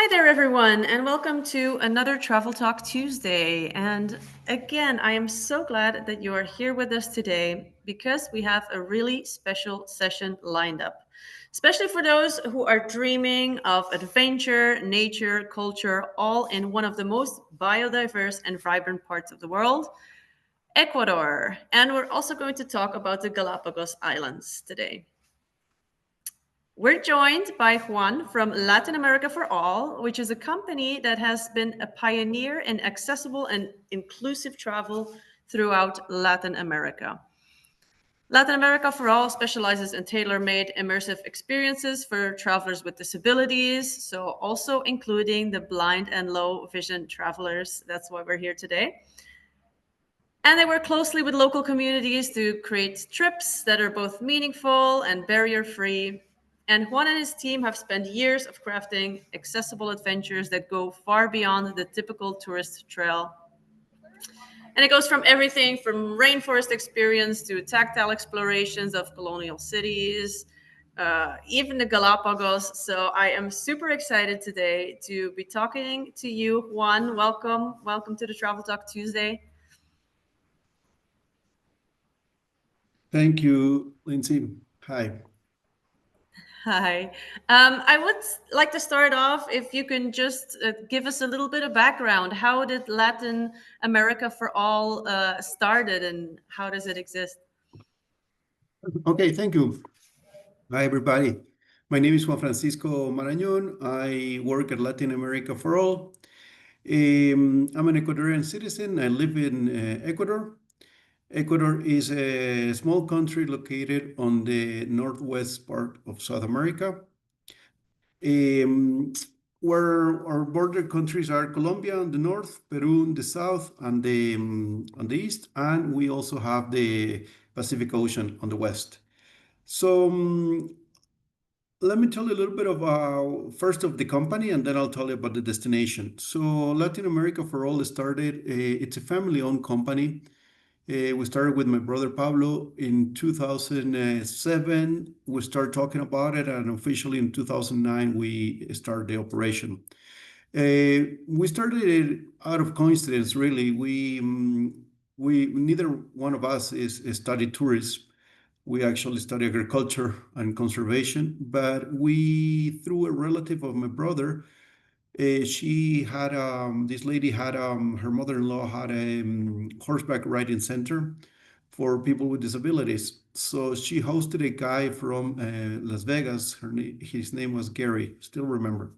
Hi there, everyone, and welcome to another Travel Talk Tuesday. And again, I am so glad that you are here with us today because we have a really special session lined up, especially for those who are dreaming of adventure, nature, culture, all in one of the most biodiverse and vibrant parts of the world, Ecuador. And we're also going to talk about the Galapagos Islands today. We're joined by Juan from Latin America for All, which is a company that has been a pioneer in accessible and inclusive travel throughout Latin America. Latin America for All specializes in tailor made immersive experiences for travelers with disabilities, so also including the blind and low vision travelers. That's why we're here today. And they work closely with local communities to create trips that are both meaningful and barrier free. And Juan and his team have spent years of crafting accessible adventures that go far beyond the typical tourist trail. And it goes from everything from rainforest experience to tactile explorations of colonial cities, even the Galapagos. So I am super excited today to be talking to you, Juan. Welcome. Welcome to the Travel Talk Tuesday. Thank you, Lindsay. Hi. Hi. I would like to start off if you can just give us a little bit of background. How did Latin America for All started and how does it exist? Okay, thank you. Hi, everybody. My name is Juan Francisco Marañón. I work at Latin America for All. I'm an Ecuadorian citizen. I live in Ecuador. Ecuador is a small country located on the northwest part of South America. Um, where our border countries are Colombia on the north, Peru in the south, and on the east, and we also have the Pacific Ocean on the west. So let me tell you a little bit about first of the company, and then I'll tell you about the destination. So Latin America for All started. It's a family-owned company. We started with my brother Pablo in 2007. We started talking about it, and officially in 2009, we started the operation. We started it out of coincidence, really. We neither one of us is studied tourism. We actually study agriculture and conservation, but we, through a relative of my brother, she had this lady had her mother-in-law had a horseback riding center for people with disabilities. So she hosted a guy from Las Vegas. His name was Gary, still remember.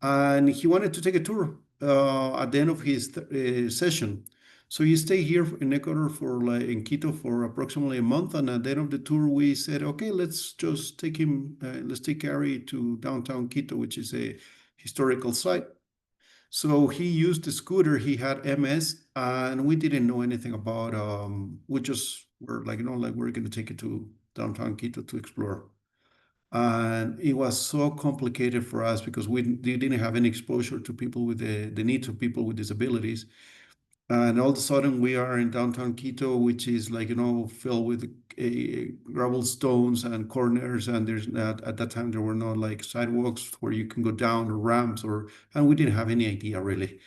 And he wanted to take a tour at the end of his session. So he stayed here in Ecuador for like in Quito for approximately a month. And at the end of the tour, we said, okay, let's just take him, let's take Gary to downtown Quito, which is a historical site. So he used the scooter. He had MS, and we didn't know anything about. We just were like, like we're going to take it to downtown Quito to explore. And it was so complicated for us because we didn't have any exposure to people with the needs of people with disabilities. And all of a sudden, we are in downtown Quito, which is like, filled with gravel stones and corners. And there's not, at that time, there were no like sidewalks where you can go down or ramps and we didn't have any idea really.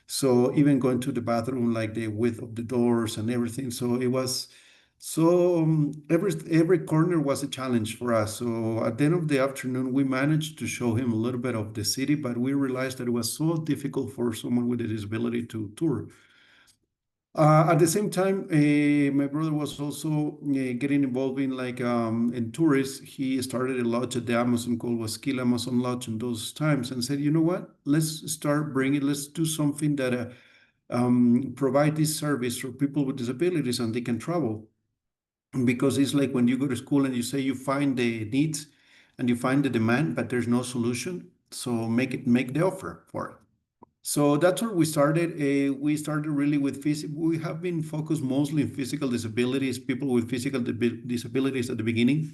So even going to the bathroom, like the width of the doors and everything. So it was, so every corner was a challenge for us. So at the end of the afternoon, we managed to show him a little bit of the city, but we realized that it was so difficult for someone with a disability to tour. At the same time, my brother was also getting involved in like in tourists. He started a lodge at the Amazon called Wasquila Amazon Lodge in those times and said, you know what? Let's do something that provide this service for people with disabilities and they can travel. Because it's like when you go to school and you say you find the needs and you find the demand, but there's no solution. So make the offer for it. So that's where we started. We started really with physical. We have been focused mostly on physical disabilities, people with physical disabilities at the beginning.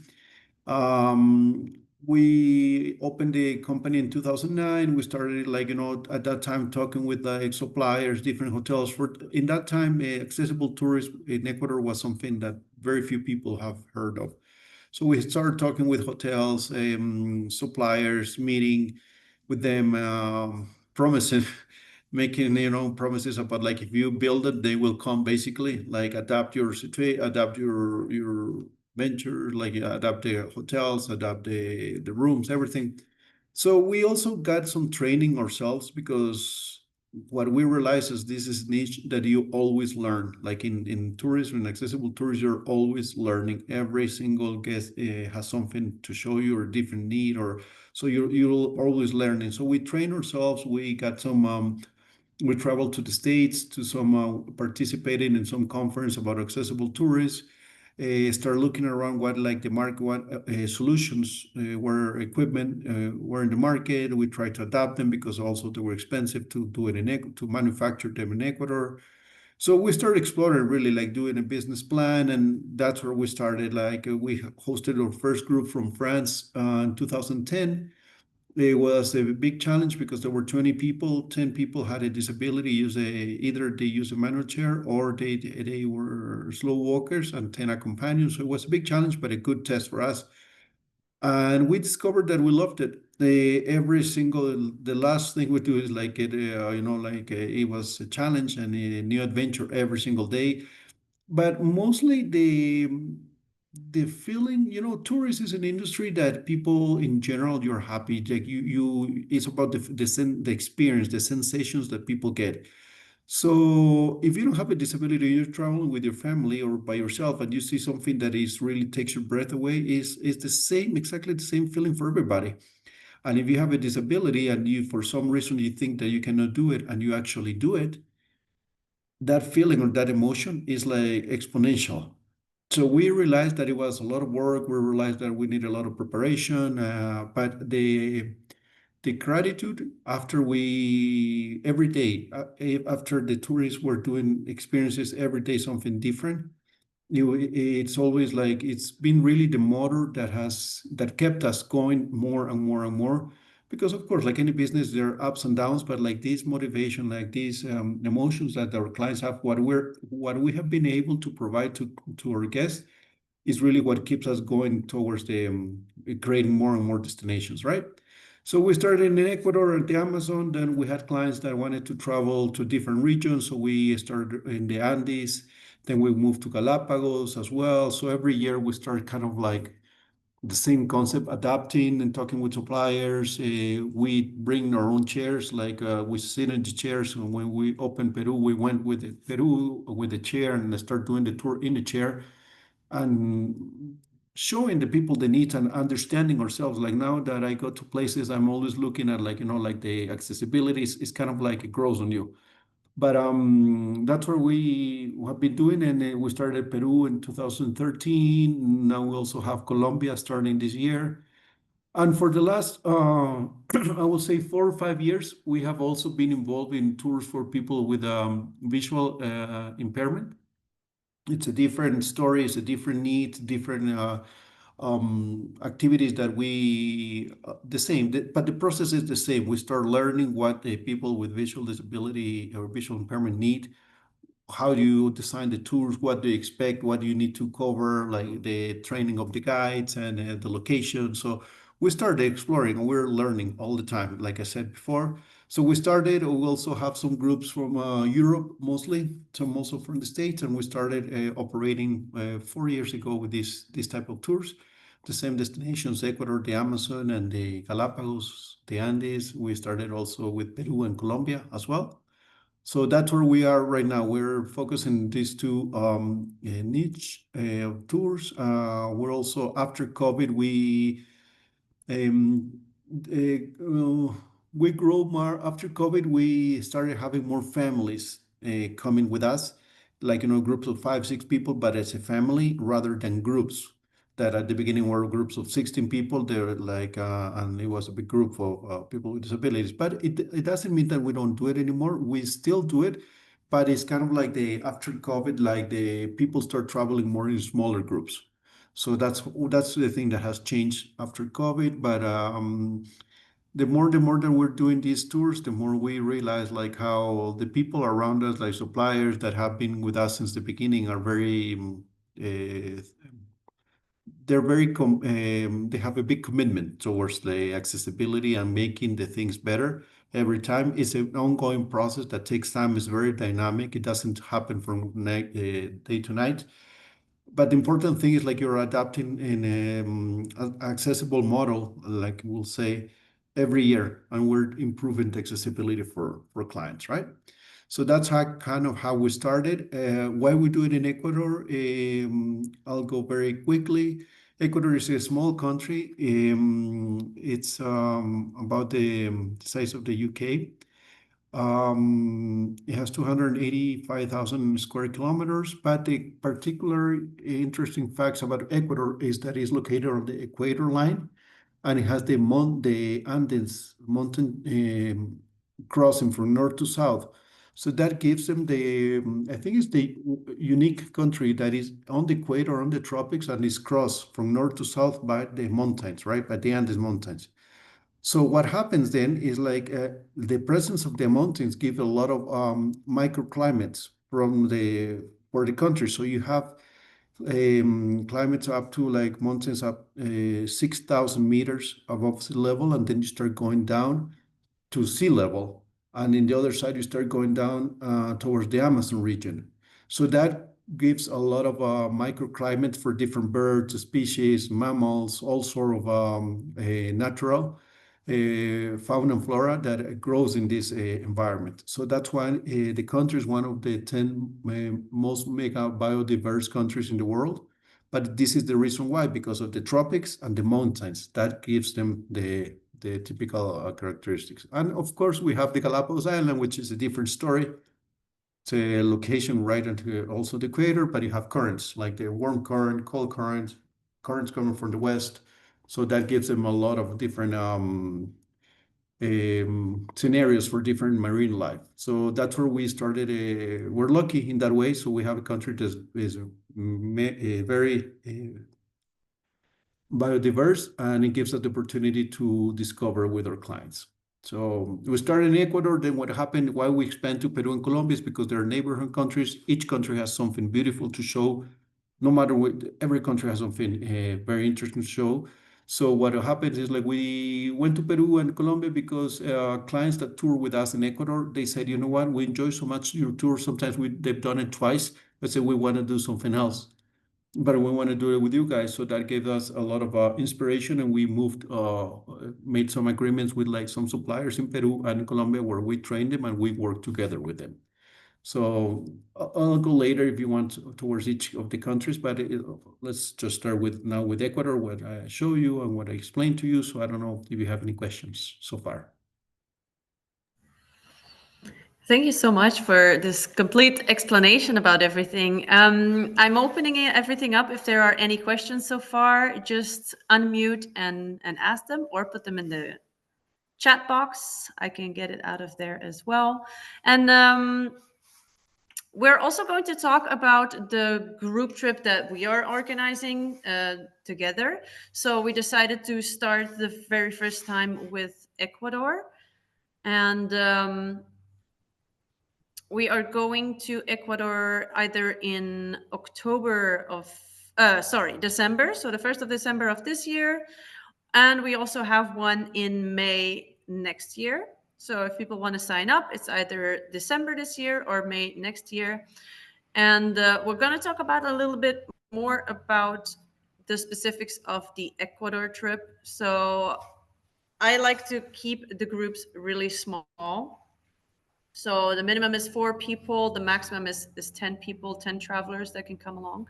We opened the company in 2009. We started like, at that time talking with like suppliers, different hotels. In that time, accessible tourism in Ecuador was something that very few people have heard of. So we started talking with hotels, suppliers, meeting. with them, promising, making, promises about like if you build it, they will come basically, like adapt your situation, adapt your venture, like adapt the hotels, adapt the rooms, everything. So we also got some training ourselves because what we realize is this is niche that you always learn. Like in tourism, in accessible tourism, you're always learning. Every single guest has something to show you or different need, or so you're always learning. So we train ourselves. We got some. We traveled to the States to some participating in some conference about accessible tourists. Start looking around what like the market, what solutions were equipment were in the market. We tried to adapt them because also they were expensive to do it to manufacture them in Ecuador. So we started exploring really like doing a business plan, and that's where we started. Like we hosted our first group from France in 2010. It was a big challenge because there were 20 people, 10 people had a disability, either they use a manual chair or they were slow walkers, and 10 a companion. So it was a big challenge, but a good test for us. And we discovered that we loved it. The last thing we do is like it was a challenge and a new adventure every single day. But mostly the feeling, tourist is an industry that people in general, you're happy. Like it's about the experience, the sensations that people get. So if you don't have a disability, you're traveling with your family or by yourself, and you see something that is really takes your breath away, is the same, exactly the same feeling for everybody. And if you have a disability and you, for some reason, you think that you cannot do it, and you actually do it, that feeling or that emotion is like exponential. So we realized that it was a lot of work. We realized that we need a lot of preparation, but the gratitude after we every day after the tourists were doing experiences every day something different. It's always like it's been really the motor that kept us going more and more and more. Because of course, like any business, there are ups and downs, but like this motivation, like these emotions that our clients have, what we have been able to provide to our guests is really what keeps us going towards the creating more and more destinations, right? So we started in Ecuador and the Amazon. Then we had clients that wanted to travel to different regions. So we started in the Andes. Then we moved to Galapagos as well. So every year we start kind of like the same concept, adapting and talking with suppliers. We bring our own chairs, like we sit in the chairs. And when we opened Peru, we went with Peru with the chair and start doing the tour in the chair and showing the people the needs and understanding ourselves. Like now that I go to places, I'm always looking at like, like the accessibility is kind of like it grows on you. But that's what we have been doing. And we started Peru in 2013. Now we also have Colombia starting this year. And for the last, I will say 4 or 5 years, we have also been involved in tours for people with visual impairment. It's a different story, it's a different need, different activities that the same, but the process is the same. We start learning what the people with visual disability or visual impairment need. How do you design the tours? What do you expect? What do you need to cover? Like the training of the guides and the location. So we started exploring and we're learning all the time, like I said before. So we started, we also have some groups from Europe mostly, some also from the States, and we started operating 4 years ago with this type of tours. The same destinations, Ecuador, the Amazon, and the Galapagos, the Andes. We started also with Peru and Colombia as well. So that's where we are right now. We're focusing these two niche tours. We're also after COVID, um, we grow more after COVID. We started having more families coming with us, like groups of 5, 6 people, but as a family rather than groups. That at the beginning were groups of 16 people. They're like, and it was a big group of people with disabilities. But it doesn't mean that we don't do it anymore. We still do it, but it's kind of like the after COVID, like the people start traveling more in smaller groups. So that's the thing that has changed after COVID. But the more that we're doing these tours, the more we realize like how the people around us, like suppliers that have been with us since the beginning, are very they're they have a big commitment towards the accessibility and making the things better every time. It's an ongoing process that takes time. It's very dynamic. It doesn't happen from day to night. But the important thing is like you're adapting in an accessible model, like we'll say, every year, and we're improving the accessibility for clients, right? So that's how kind of how we started. Why we do it in Ecuador? I'll go very quickly. Ecuador is a small country. It's about the size of the UK. It has 285,000 square kilometers, but the particular interesting facts about Ecuador is that it's located on the equator line, and it has the Andes mountain crossing from north to south. So that gives them I think it's the unique country that is on the equator, on the tropics, and is crossed from north to south by the mountains, right? By the Andes mountains. So what happens then is like the presence of the mountains give a lot of microclimates for the country. So you have climates up to like mountains up 6,000 meters above sea level, and then you start going down to sea level. And in the other side, you start going down towards the Amazon region. So that gives a lot of microclimates for different birds, species, mammals, all sort of natural fauna and flora that grows in this environment. So that's why the country is one of the 10 most mega biodiverse countries in the world. But this is the reason why, because of the tropics and the mountains, that gives them the typical characteristics. And of course, we have the Galapagos Island, which is a different story. It's a location right into also the equator, but you have currents like the warm current, cold current, currents coming from the west. So that gives them a lot of different scenarios for different marine life. So that's where we started. We're lucky in that way. So we have a country that is very biodiverse, and it gives us the opportunity to discover with our clients. So we started in Ecuador. Then what happened, why we expand to Peru and Colombia is because they're neighborhood countries. Each country has something beautiful to show. No matter what, every country has something very interesting to show. So what happens is like we went to Peru and Colombia because clients that tour with us in Ecuador, they said, you know what, we enjoy so much your tour. Sometimes they've done it twice. They said we want to do something else, but we want to do it with you guys. So that gave us a lot of inspiration, and we made some agreements with like some suppliers in Peru and Colombia where we trained them and we work together with them. So I'll go later if you want towards each of the countries, but let's just start with now with Ecuador, what I show you and what I explained to you. So I don't know if you have any questions so far. Thank you so much for this complete explanation about everything. I'm opening everything up. If there are any questions so far, just unmute and ask them, or put them in the chat box. I can get it out of there as well. And we're also going to talk about the group trip that we are organizing together. So we decided to start the very first time with Ecuador. And we are going to Ecuador either in December, so the 1st of December of this year. And we also have one in May next year. So if people want to sign up, it's either December this year or May next year. And we're going to talk about a little bit more about the specifics of the Ecuador trip. So I like to keep the groups really small. So the minimum is 4 people, the maximum is 10 people, 10 travelers that can come along.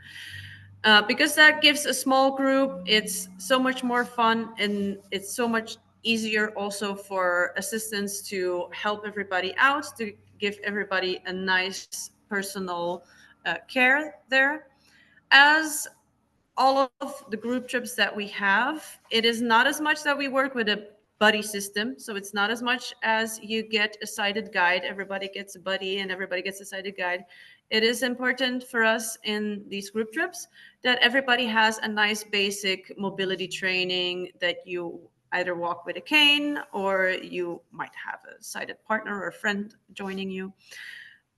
Because that gives a small group, it's so much more fun, and it's so much easier also for assistants to help everybody out, to give everybody a nice personal care there. As all of the group trips that we have, it is not as much that we work with a buddy system. So it's not as much as you get a sighted guide, everybody gets a buddy and everybody gets a sighted guide. It is important for us in these group trips that everybody has a nice basic mobility training, that you either walk with a cane or you might have a sighted partner or a friend joining you.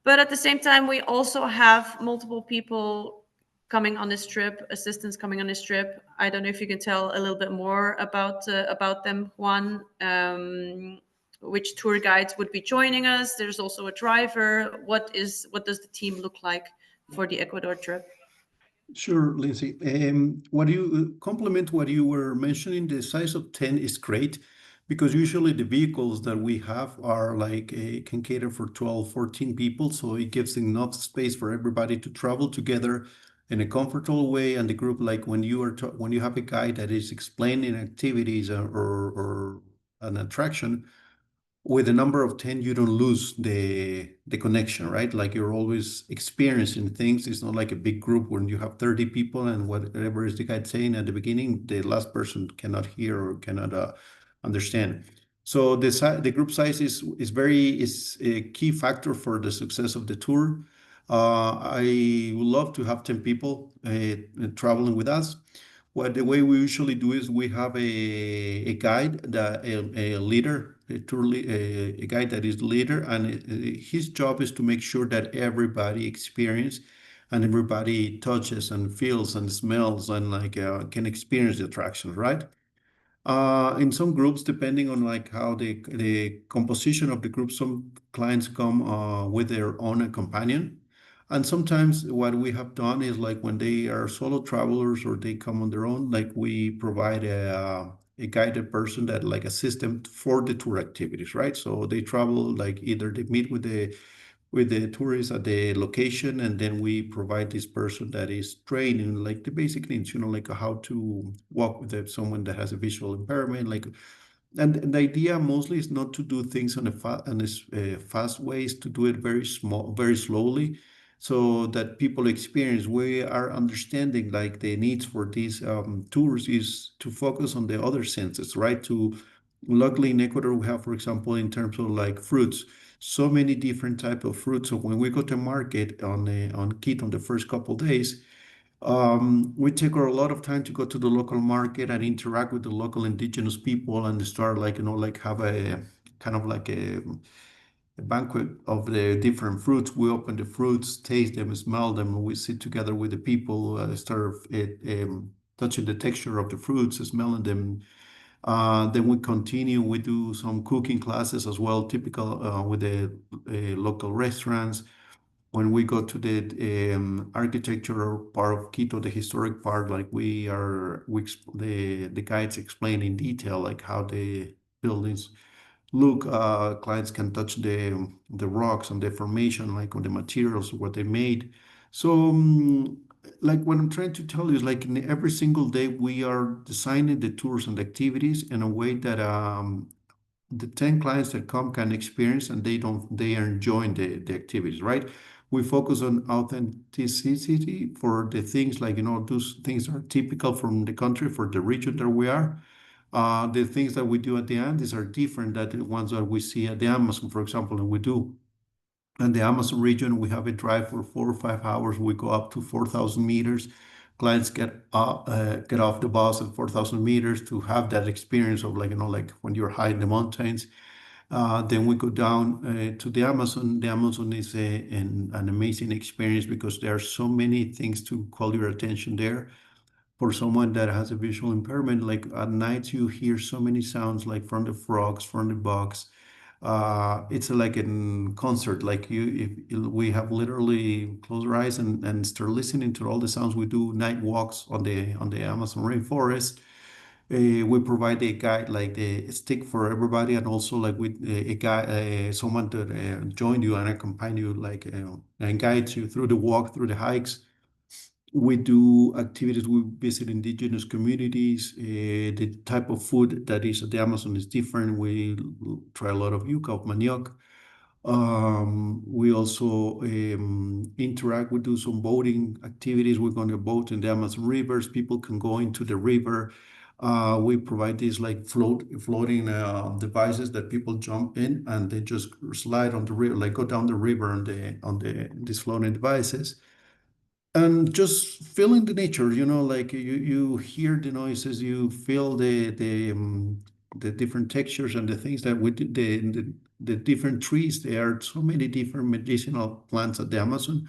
But at the same time, we also have multiple people coming on this trip, assistants coming on this trip. I don't know if you can tell a little bit more about them, Juan. Which tour guides would be joining us? There's also a driver. What does the team look like for the Ecuador trip? Sure, Lindsay. What you complement what you were mentioning, the size of 10 is great because usually the vehicles that we have are like can cater for 12, 14 people. So it gives enough space for everybody to travel together in a comfortable way. And the group, like when you are when you have a guide that is explaining activities or an attraction, with a number of 10 you don't lose the connection, right? Like you're always experiencing things. It's not like a big group when you have 30 people and whatever is the guide saying at the beginning, the last person cannot hear or cannot understand. So the group size is a key factor for the success of the tour. I would love to have 10 people traveling with us. What the way we usually do is we have a guide, a leader, a guide that is the leader, and his job is to make sure that everybody experience and everybody touches and feels and smells and like can experience the attractions, right? In some groups, depending on like how the composition of the group, some clients come with their own companion. And sometimes what we have done is like when they are solo travelers or they come on their own, like we provide a guided person that like assist them for the tour activities, right? So they travel like either they meet with the tourists at the location, and then we provide this person that is training like the basic needs, like how to walk with someone that has a visual impairment, like. And the idea mostly is not to do things on a fast ways, to do it very small, very slowly, so that people experience. We are understanding like the needs for these tours is to focus on the other senses, right? To luckily in Ecuador we have, for example, in terms of like fruits, so many different type of fruits. So when we go to market on Quito on the first couple days, we take a lot of time to go to the local market and interact with the local indigenous people and start like like have a kind of like a banquet of the different fruits. We open the fruits, taste them, smell them. We sit together with the people, start touching the texture of the fruits, smelling them. Then we continue. We do some cooking classes as well, typical with the local restaurants. When we go to the architectural part of Quito, the historic part, like the guides explain in detail like how the buildings look. Clients can touch the rocks and the formation, like on the materials, what they made. So, like what I'm trying to tell you is like in every single day we are designing the tours and activities in a way that the 10 clients that come can experience and they are enjoying the activities, right? We focus on authenticity for the things like, those things are typical from the country, for the region that we are. The things that we do at the Andes are different than the ones that we see at the Amazon, for example, and we do. In the Amazon region, we have a drive for 4 or 5 hours. We go up to 4,000 meters. Clients get off the bus at 4,000 meters to have that experience of like, like when you're high in the mountains. Then we go down to the Amazon. The Amazon is an amazing experience because there are so many things to call your attention there. For someone that has a visual impairment, like at night you hear so many sounds, like from the frogs, from the bugs. It's like a concert. Like if we have literally close our eyes and start listening to all the sounds. We do night walks on the Amazon rainforest. We provide a guide, like the stick for everybody, and also like with a guy, someone to join you and accompany you, like and guide you through the walk, through the hikes. We do activities. We visit indigenous communities. The type of food that is at the Amazon is different. We try a lot of yuca, of manioc. We also interact. We do some boating activities. We're going to boat in the Amazon rivers. People can go into the river. We provide these like floating devices that people jump in and they just slide on the river, like go down the river on these floating devices, and just feeling the nature, like you hear the noises, you feel the different textures and the things that we do, the different trees. There are so many different medicinal plants at the Amazon.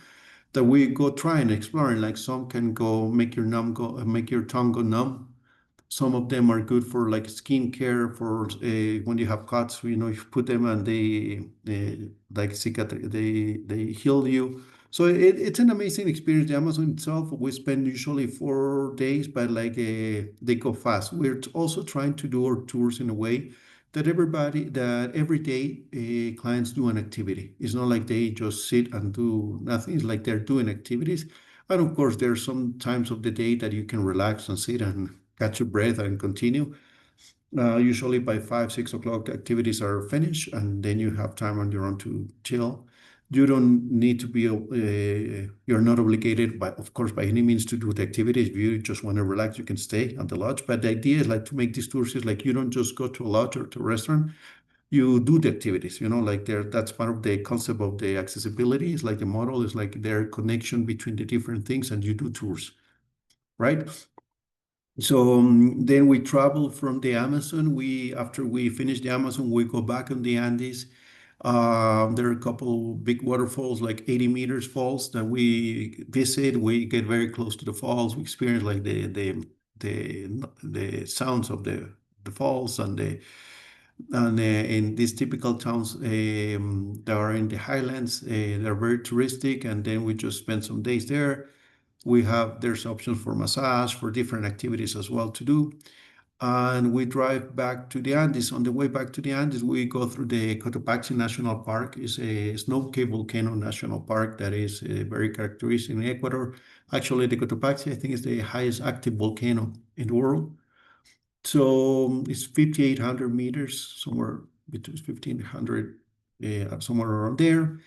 that we go try and exploring. Like some can go make your tongue go numb. Some of them are good for like skincare for when you have cuts, you put them and they like they heal you. So it's an amazing experience. The Amazon itself, we spend usually 4 days, but like they go fast. We're also trying to do our tours in a way that every day clients do an activity. It's not like they just sit and do nothing. It's like they're doing activities. And of course, there are some times of the day that you can relax and sit and catch your breath and continue. Usually by 5, 6 o'clock, the activities are finished, and then you have time on your own to chill. You don't need to be, you're not obligated, by, of course, by any means to do the activities. If you just want to relax, you can stay at the lodge. But the idea is like to make these tours is like you don't just go to a lodge or to a restaurant, you do the activities, like that's part of the concept of the accessibility. It's like the model is like their connection between the different things, and you do tours, right? So then we travel from the Amazon. After we finish the Amazon, we go back on the Andes. There are a couple big waterfalls, like 80 meters falls that we visit. We get very close to the falls. We experience like the sounds of the falls and in these typical towns that are in the highlands. They're very touristic, and then we just spend some days there. There's options for massage, for different activities as well to do. And we drive back to the Andes. On the way back to the Andes, we go through the Cotopaxi National Park. It's a snow-capped volcano national park that is very characteristic in Ecuador. Actually, the Cotopaxi, I think, is the highest active volcano in the world. So it's 5,800 meters, somewhere between 1,500, somewhere around there.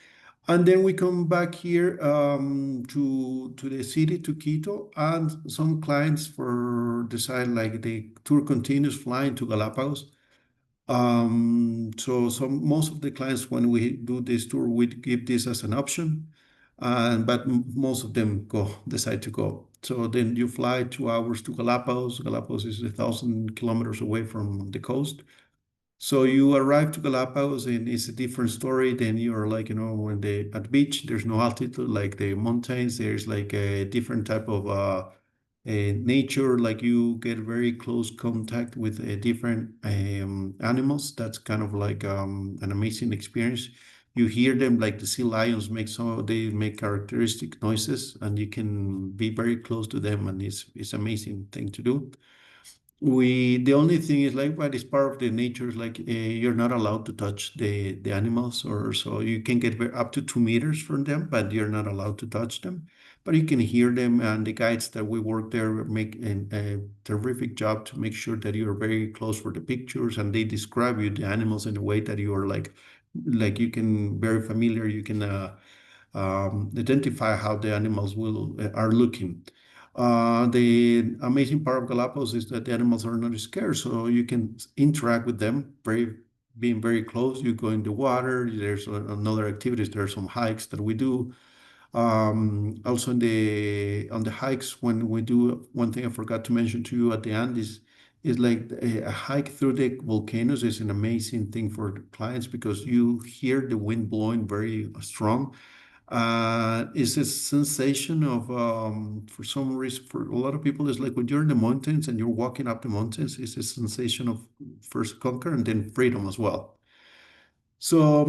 And then we come back here to the city, to Quito, and some clients for decide like the tour continues flying to Galapagos. So most of the clients, when we do this tour, we give this as an option, but most of them decide to go. So then you fly 2 hours to Galapagos. Galapagos is 1,000 kilometers away from the coast. So you arrive to Galapagos and it's a different story than you're like, when at the beach, there's no altitude like the mountains. There's like a different type of nature, like you get very close contact with different animals. That's kind of like an amazing experience. You hear them like the sea lions they make characteristic noises, and you can be very close to them, and it's amazing thing to do. The only thing is like, but it's part of the nature is like you're not allowed to touch the animals, or so you can get up to 2 meters from them, but you're not allowed to touch them. But you can hear them, and the guides that we work there make a terrific job to make sure that you're very close for the pictures, and they describe you the animals in a way that you are like you can very familiar. You can identify how the animals will are looking. The amazing part of Galapagos is that the animals are not scared, so you can interact with them being very close. You go in the water. There's another activities. There are some hikes that we do. Also on the hikes, when we do, one thing I forgot to mention to you at the end is like a hike through the volcanoes is an amazing thing for the clients because you hear the wind blowing very strong. It's a sensation of, for some reason, for a lot of people, it's like when you're in the mountains and you're walking up the mountains, it's a sensation of first conquer and then freedom as well. So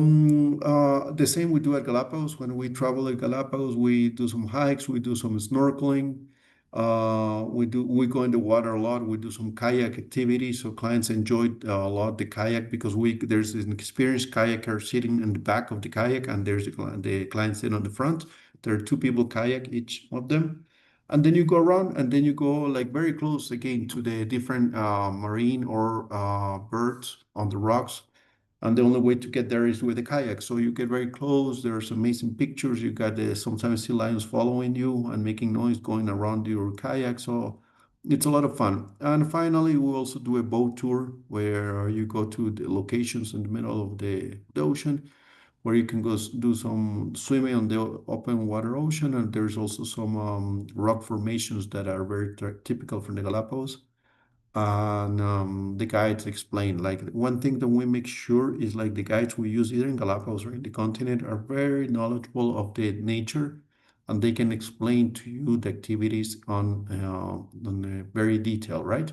the same we do at Galapagos. When we travel at Galapagos, we do some hikes, we do some snorkeling. We go in the water a lot. We do some kayak activities. So clients enjoy a lot the kayak because there's an experienced kayaker sitting in the back of the kayak, and there's the client sitting on the front. There are two people kayak each of them. And then you go around, and then you go like very close again to the different marine or birds on the rocks. And the only way to get there is with a kayak. So you get very close. There's amazing pictures. You got sometimes sea lions following you and making noise going around your kayak. So it's a lot of fun. And finally, we also do a boat tour where you go to the locations in the middle of the ocean where you can do some swimming on the open water ocean. And there's also some rock formations that are very typical from the Galapagos. And the guides explain like one thing that we make sure is like the guides we use either in Galapagos or in the continent are very knowledgeable of the nature and they can explain to you the activities on a very detail, right?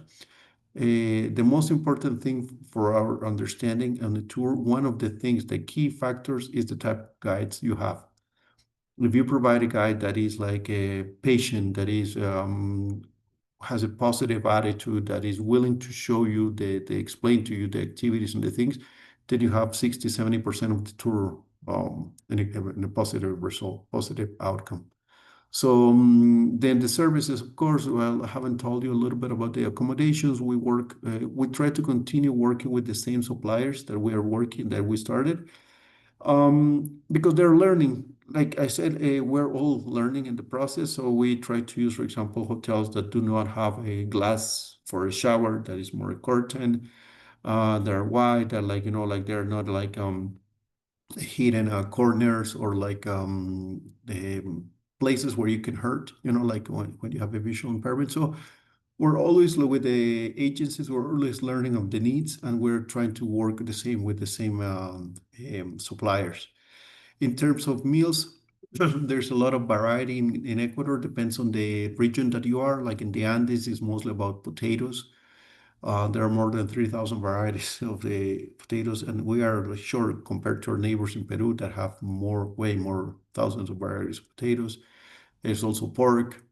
The most important thing for our understanding on the tour, one of the things, the key factors is the type of guides you have. If you provide a guide that is like a patient, that is has a positive attitude, that is willing to show you they explain to you the activities and the things, then you have 60-70% of the tour in a positive result, positive outcome. So then the services, of course, well, I haven't told you a little bit about the accommodations. We try to continue working with the same suppliers that we started, because they're learning. Like I said, we're all learning in the process. So we try to use, for example, hotels that do not have a glass for a shower, that is more a curtain. They're wide, they're like, like they're not like hidden corners or like places where you can hurt, like when you have a visual impairment. So we're always with the agencies, we're always learning of the needs, and we're trying to work the same with the same suppliers. In terms of meals, there's a lot of variety in Ecuador, depends on the region that you are. Like in the Andes, it's mostly about potatoes. There are more than 3,000 varieties of the potatoes, and we are like, short compared to our neighbors in Peru that have way more thousands of varieties of potatoes. There's also pork.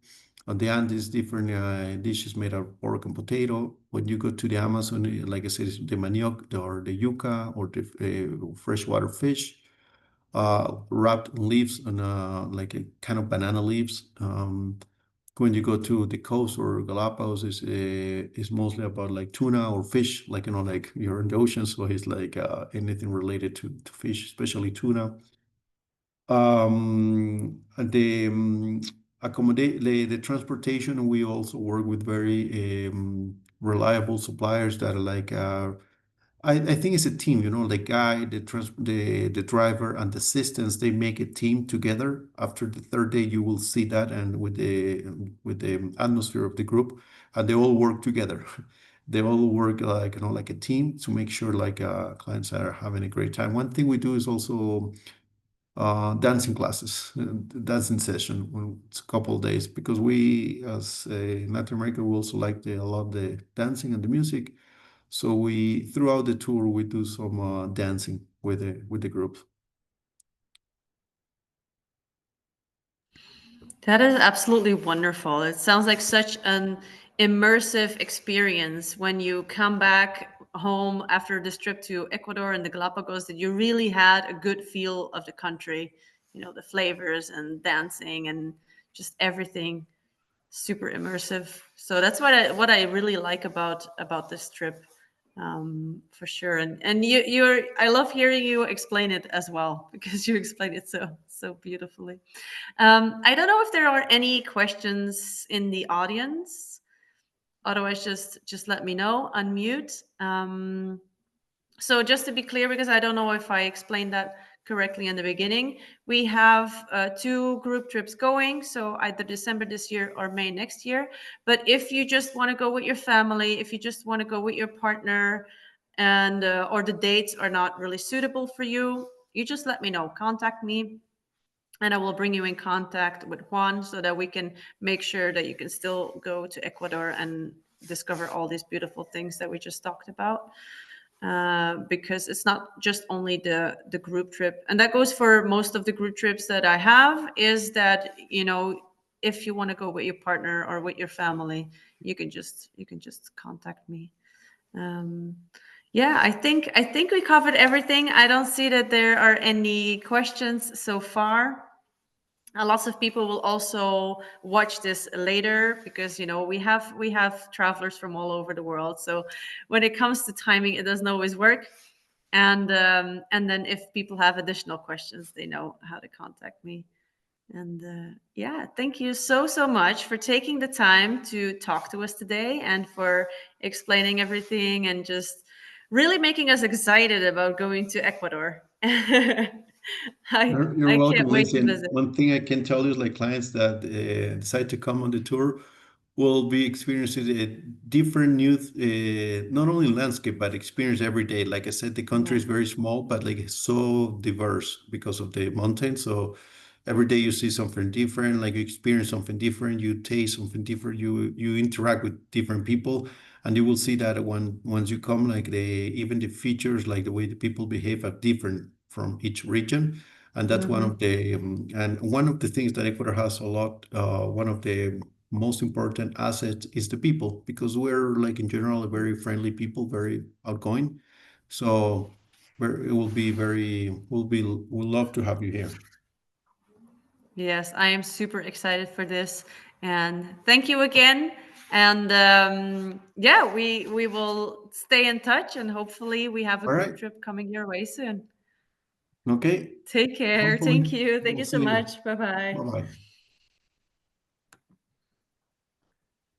On the Andes, different dishes made of pork and potato. When you go to the Amazon, like I said, it's the manioc or the yuca or the freshwater fish, wrapped in leaves and like a kind of banana leaves. When you go to the coast or Galapagos, is mostly about like tuna or fish, like like you're in the ocean, so it's like anything related to fish, especially tuna. The accommodate the transportation. We also work with very reliable suppliers that are like I think it's a team, the guy, the driver and the assistants, they make a team together. After the third day, you will see that, and with the atmosphere of the group, and they all work together. They all work like like a team to make sure like clients are having a great time. One thing we do is also dancing classes, dancing session. It's a couple of days because we, as in Latin America, we also like a lot the dancing and the music. So we throughout the tour we do some dancing with the group. That is absolutely wonderful. It sounds like such an immersive experience when you come back home after this trip to Ecuador and the Galapagos, that you really had a good feel of the country, the flavors and dancing and just everything super immersive. So that's what I really like about this trip, for sure. And you're I love hearing you explain it as well because you explain it so beautifully. I don't know if there are any questions in the audience. Otherwise, just let me know. Unmute. So just to be clear, because I don't know if I explained that correctly in the beginning, we have two group trips going. So either December this year or May next year. But if you just want to go with your family, if you just want to go with your partner, and or the dates are not really suitable for you, you just let me know. Contact me and I will bring you in contact with Juan so that we can make sure that you can still go to Ecuador and discover all these beautiful things that we just talked about. Because it's not just only the group trip, and that goes for most of the group trips that I have. Is that if you want to go with your partner or with your family, you can just contact me. Um, yeah, I think we covered everything. I don't see that there are any questions so far. Lots of people will also watch this later because we have travelers from all over the world. So when it comes to timing, it doesn't always work. And then if people have additional questions, they know how to contact me. And yeah, thank you so much for taking the time to talk to us today and for explaining everything and just really making us excited about going to Ecuador. I You're I can't welcome, wait Lindsay. to And visit. one thing I can tell you is like clients that decide to come on the tour will be experiencing a different new, not only landscape, but experience every day. Like I said, the country Yeah. is very small, but like it's so diverse because of the mountains. So every day you see something different, like you experience something different, you taste something different, you interact with different people, and you will see that once you come, like the even the features, like the way the people behave are different from each region. And that's one of Hmm. the and one of the things that Ecuador has a lot. One of the most important assets is the people, because we're like in general a very friendly people, very outgoing. So it will be very, we'll love to have you here. Yes, I am super excited for this, and thank you again. And yeah, we will stay in touch, and hopefully we have a All group right. trip coming your way soon. Okay. Take care. Hopefully Thank you. Thank we'll you so see you. much. Bye bye. Bye bye.